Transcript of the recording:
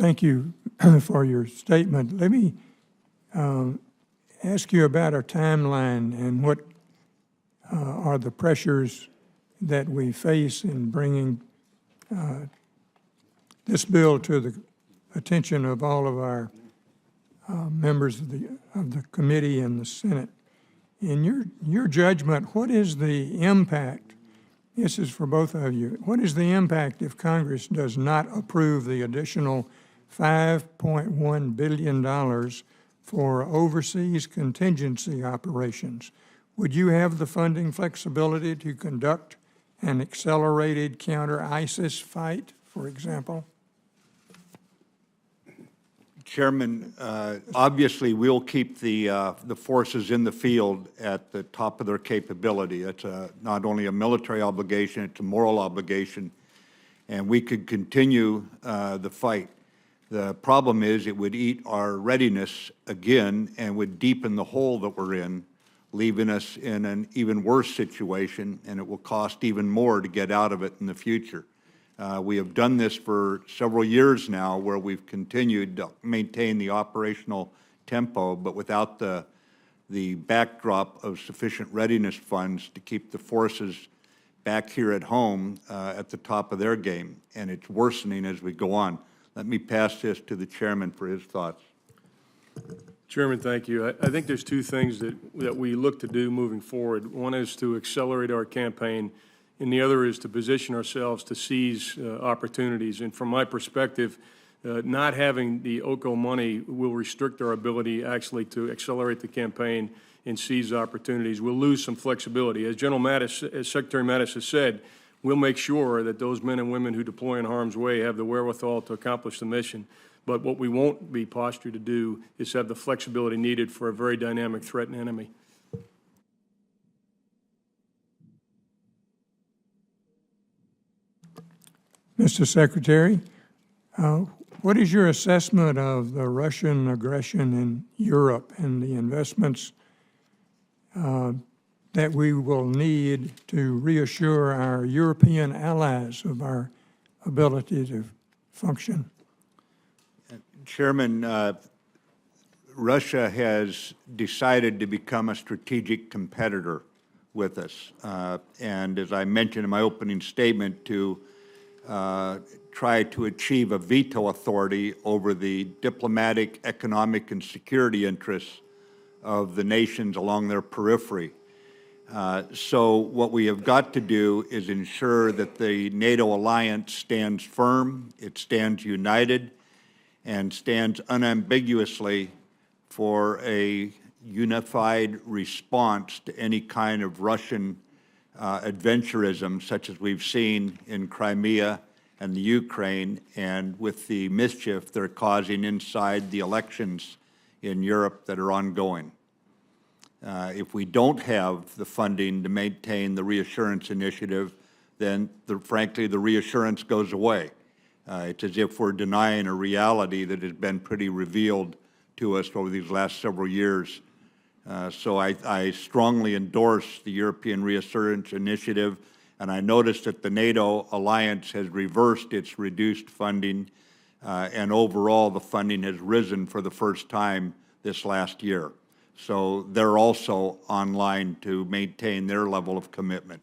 Thank you for your statement. Let me ask you about our timeline and what are the pressures that we face in bringing this bill to the attention of all of our members of the committee and the Senate. In your judgment, what is the impact? This is for both of you. What is the impact if Congress does not approve the additional $5.1 billion for overseas contingency operations? Would you have the funding flexibility to conduct an accelerated counter-ISIS fight, for example? Chairman, obviously we'll keep the forces in the field at the top of their capability. It's not only a military obligation, it's a moral obligation, and we could continue the fight. The problem is it would eat our readiness again and would deepen the hole that we're in, leaving us in an even worse situation, and it will cost even more to get out of it in the future. We have done this for several years now where we've continued to maintain the operational tempo, but without the backdrop of sufficient readiness funds to keep the forces back here at home at the top of their game, and it's worsening as we go on. Let me pass this to the chairman for his thoughts. Chairman, thank you. I think there's two things that we look to do moving forward. One is to accelerate our campaign, and the other is to position ourselves to seize opportunities. And from my perspective, not having the OCO money will restrict our ability actually to accelerate the campaign and seize opportunities. We'll lose some flexibility. As General Mattis, as Secretary Mattis has said, we'll make sure that those men and women who deploy in harm's way have the wherewithal to accomplish the mission. But what we won't be postured to do is have the flexibility needed for a very dynamic threat and enemy. Mr. Secretary, what is your assessment of the Russian aggression in Europe and the investments that we will need to reassure our European allies of our ability to function? Chairman, Russia has decided to become a strategic competitor with us. And as I mentioned in my opening statement, to try to achieve a veto authority over the diplomatic, economic, and security interests of the nations along their periphery. So what we have got to do is ensure that the NATO alliance stands firm, it stands united, and stands unambiguously for a unified response to any kind of Russian adventurism, such as we've seen in Crimea and the Ukraine, and with the mischief they're causing inside the elections in Europe that are ongoing. If we don't have the funding to maintain the reassurance initiative, then frankly the reassurance goes away. It's as if we're denying a reality that has been pretty revealed to us over these last several years. So I strongly endorse the European Reassurance Initiative, and I noticed that the NATO alliance has reversed its reduced funding, and overall the funding has risen for the first time this last year. So they're also online to maintain their level of commitment.